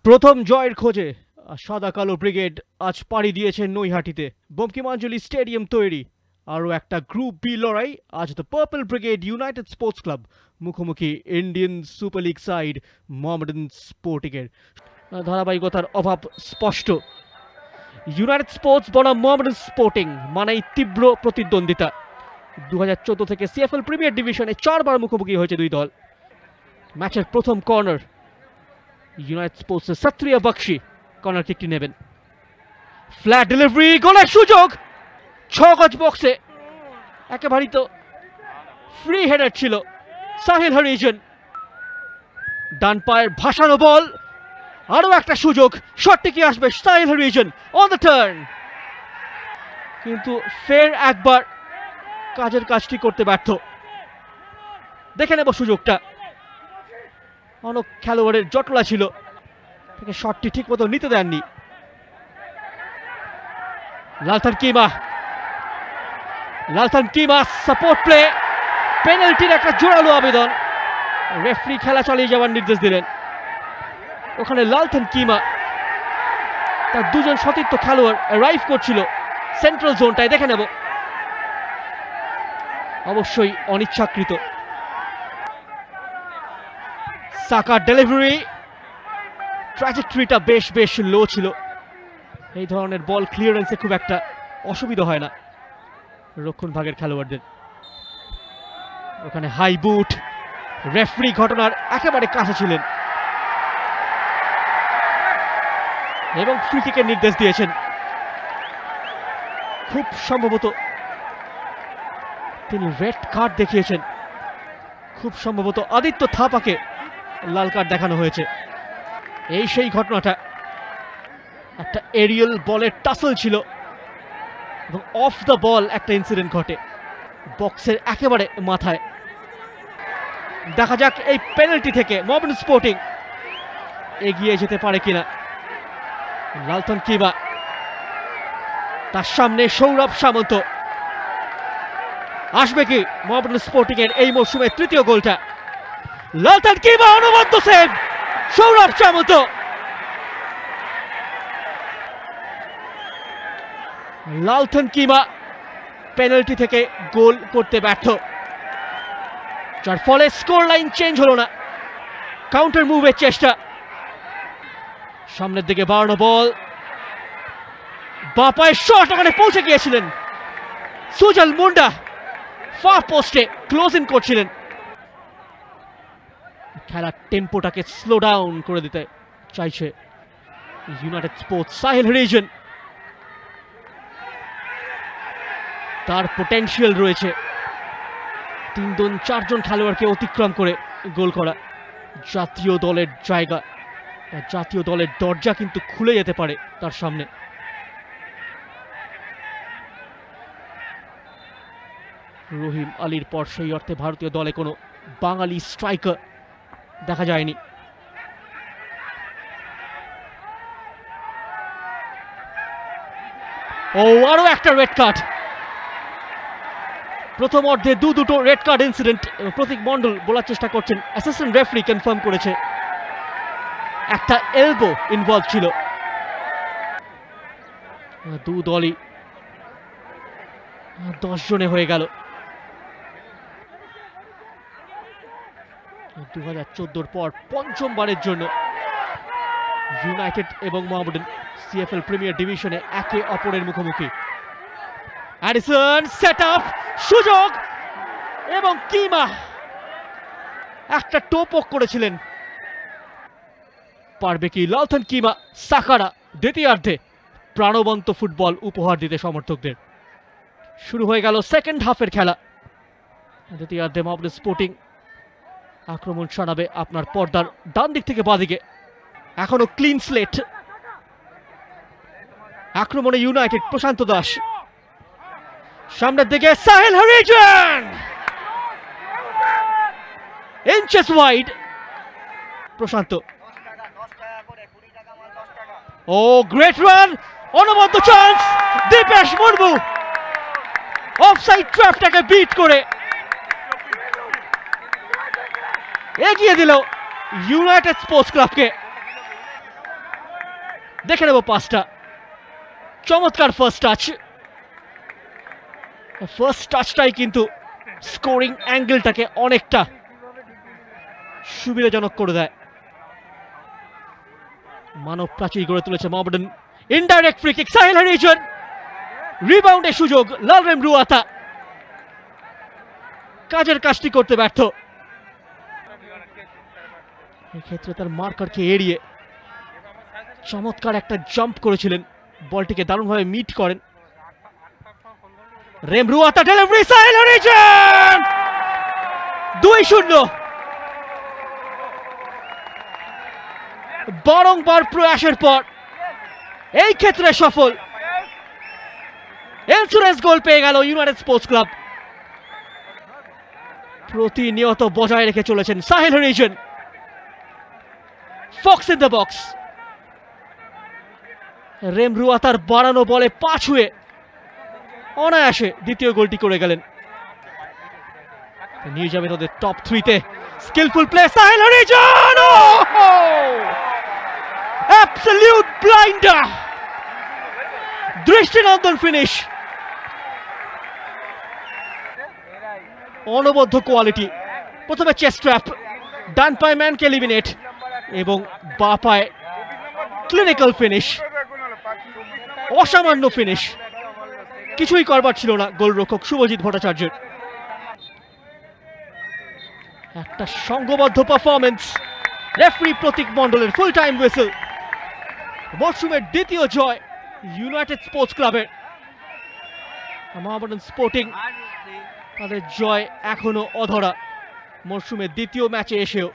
প্রথম জয়ের খোঁজে সাদা কালো ব্রিগেড আজ পাড়ি দিয়েছে নৈহাটিতে। বঙ্কিমাঞ্জলি স্টেডিয়াম তৈরি আরও একটা গ্রুপ বি লড়াই। আজ the purple brigade United Sports Club মুখোমুখি Indian Super League side Mohammedan স্পোর্টিংয়ের। ধারাবাহিকতার অভাব স্পষ্ট। ইউনাইটেড স্পোর্টস বনাম মোহামেডান স্পোর্টিং মানেই তীব্র প্রতিদ্বন্দ্বিতা। 2014 থেকে সিএফএল প্রিমিয়ার ডিভিশনে 4 বার মুখোমুখি হয়েছে দুই দল। ম্যাচের প্রথম কর্নার ইউনাইটেড স্পোর্টসের সাত্রিয়া বক্সি কর্নার কিকটি নেবেন। ফ্ল্যাট ডেলিভারি, গোলের সুযোগ। 6 গজ বক্সে একেবারেই তো ফ্রি হেডার ছিল সাহিল হরিজন। ডান পায়ের ভাসানো বল, আরো একটা সুযোগ। শটটি কি আসবে? Sahil Harijan on the turn, কিন্তু ফের একবার কাজের কাজটি করতে ব্যর্থ। দেখে নেব সুযোগটা। অনেক খেলোয়াড়ের জটলা ছিল, তাকে শটটি ঠিক মতো নিতে দেননি। লালথান কিমা সাপোর্ট প্লে, পেনাল্টির একটা জোরালো আবেদন। রেফারি খেলা চালিয়ে যাওয়ার নির্দেশ দিলেন। ওখানে লালথান কিমা তার দুজন সতীর্থ খেলোয়াড় অ্যারাইভ করছিল সেন্ট্রাল জোনটায়। দেখে নেব, অবশ্যই অনিচ্ছাকৃত। সাকার ডেলিভারি, ট্র্যাজেক্টরিটা বেশ লো ছিল। এই ধরনের বল ক্লিয়ারেন্সে খুব একটা অসুবিধা হয় না রক্ষণ ভাগের খেলোয়াড়দের। ওখানে হাই বুট, রেফারি ঘটনার একেবারে কাছে ছিলেন এবং ফ্রি কিকের নির্দেশ দিয়েছেন। খুব সম্ভবত তিনি রেড কার্ড দেখিয়েছেন। খুব সম্ভবত আদিত্য থাপাকে লাল কার্ড দেখানো হয়েছে। এই সেই ঘটনাটা, একটা এরিয়াল বলের টাসল ছিল এবং অফ দ্য বল একটা ইনসিডেন্ট ঘটে বক্সের একেবারে মাথায়। দেখা যাক এই পেনাল্টি থেকে মোহামেডান স্পোর্টিং এগিয়ে যেতে পারে কিনা। লালথান কিমা, তার সামনে সৌরভ সামন্ত। আসবে কি মোহামেডান স্পোর্টিং এর এই মৌসুমের তৃতীয় গোলটা? লালথান কিমা অনবদ্য সেভ, সৌরভ সামন্ত। লালথান কিমা পেনাল্টি থেকে গোল করতে ব্যর্থ, যার ফলে স্কোর লাইন চেঞ্জ হলো না। কাউন্টার মুভের চেষ্টা, সামনের দিকে বাড়ানো বল, বাঁ পায়ের শট, ওখানে পৌঁছে গিয়েছিলেন সুজল মুন্ডা। ফার পোস্টে ক্লোজ ইন করছিলেন। খেলার টেম্পোটাকে স্লো ডাউন করে দিতে চাইছে ইউনাইটেড স্পোর্টস। সাহিল হরিজন, তার পোটেনশিয়াল রয়েছে 3-4 খেলোয়াড়কে অতিক্রম করে গোল করা। জাতীয় দলের জায়গা, জাতীয় দলের দরজা কিন্তু খুলে যেতে পারে তার সামনে। রহিম আলীর পর সেই অর্থে ভারতীয় দলে কোনো বাঙালি স্ট্রাইকার দেখা যায়নি। ও, আরো একটা রেড কার্ড। প্রথম অর্ধে দুটো রেড কার্ড ইনসিডেন্ট। প্রতীক মন্ডল বলার চেষ্টা করছেন, অ্যাসিস্ট্যান্ট রেফারি কনফার্ম করেছে একটা এলবো ইনভলভ ছিল। দু দলই 10 জনে হয়ে গেল। 2014 পর পঞ্চমবারের জন্য ইউনাইটেড এবং মোহামেডান সিএফএল প্রিমিয়ার ডিভিশনে একে অপরের মুখোমুখি। অ্যাডিসন সেট আপ, সুযোগ, এবং কিমা একটা টোপক করেছিলেন। পারবে কি লালথান কিমা সাকারা দ্বিতীয়ার্ধে প্রাণবন্ত ফুটবল উপহার দিতে সমর্থকদের? শুরু হয়ে গেল সেকেন্ড হাফের খেলা। দ্বিতীয়ার্ধে মোহামেডান স্পোর্টিং আক্রমণ সানাবে আপনার পর্দার ডান দিক থেকে বাঁ দিকে। এখনো ক্লিন স্লেট। আক্রমণে ইউনাইটেড, প্রশান্ত দাস সামনের দিকে, সাহিল হরিজন ইঞ্চেস ওয়াইড। প্রশান্ত, ও গ্রেট রান, অনবদ্য চান্স। দীপেশ মুর্মু অফসাইড ট্র্যাপটাকে বিট করে এগিয়ে দিল ইউনাইটেড স্পোর্টস ক্লাবকে। দেখে নেব পাসটা। চমৎকার ফার্স্ট টাচটাই কিন্তু স্কোরিং অ্যাঙ্গেলটাকে অনেকটা সুবিধাজনক করে দেয়। মানব প্রাচীর গড়ে তুলেছে Mohammedan. Indirect free kick, Sahil Harijan, রিবাউন্ডের সুযোগ, লালরেম রুয়াতা কাজের কাজটি করতে ব্যর্থ। এক্ষেত্রে তার মার্কারকে এড়িয়ে চমৎকার একটা জাম্প করেছিলেন, বলটিকে দারুণভাবে মিট করেন। রেম রুয়াতা, ডেলিভারি, সাহিল হরিজন 2-0। বারংবার প্রয়াসের পর এই ক্ষেত্রে সফল। এলসুরেস গোল পেয়ে গেল ইউনাইটেড স্পোর্টস ক্লাব। প্রতিনিয়ত বজায় রেখে চলেছেন Sahil Harijan. Fox in the box. রেম রুয়াতার বাড়ানো বলে পা ছুঁয়ে অনায়াসে দ্বিতীয় গোলটি করে গেলেন। নিয়ে যাবে তাদের টপ 3-তে। Skillful play, Sahil Harijan, absolute blinder, দৃষ্টিনন্দন ফিনিশ। অনবদ্য কোয়ালিটি। প্রথমে চেস্ট ট্র্যাপ, ডান পায়ে ম্যানকে এলিমিনেট এবং বা পায়ে ক্লিনিক্যাল ফিনিশ। অসামান্য ফিনিশ, কিছুই করবার ছিল না গোলরক্ষক শুভজিৎ ভট্টাচার্যের। একটা সংঘবদ্ধ পারফরমেন্স। রেফারি প্রতীক মণ্ডলের ফুল টাইম হুইসেল। মরশুমের দ্বিতীয় জয় ইউনাইটেড স্পোর্টস ক্লাবের। মোহামেডান স্পোর্টিং তাদের জয় এখনো অধরা। মরশুমের দ্বিতীয় ম্যাচে এসেও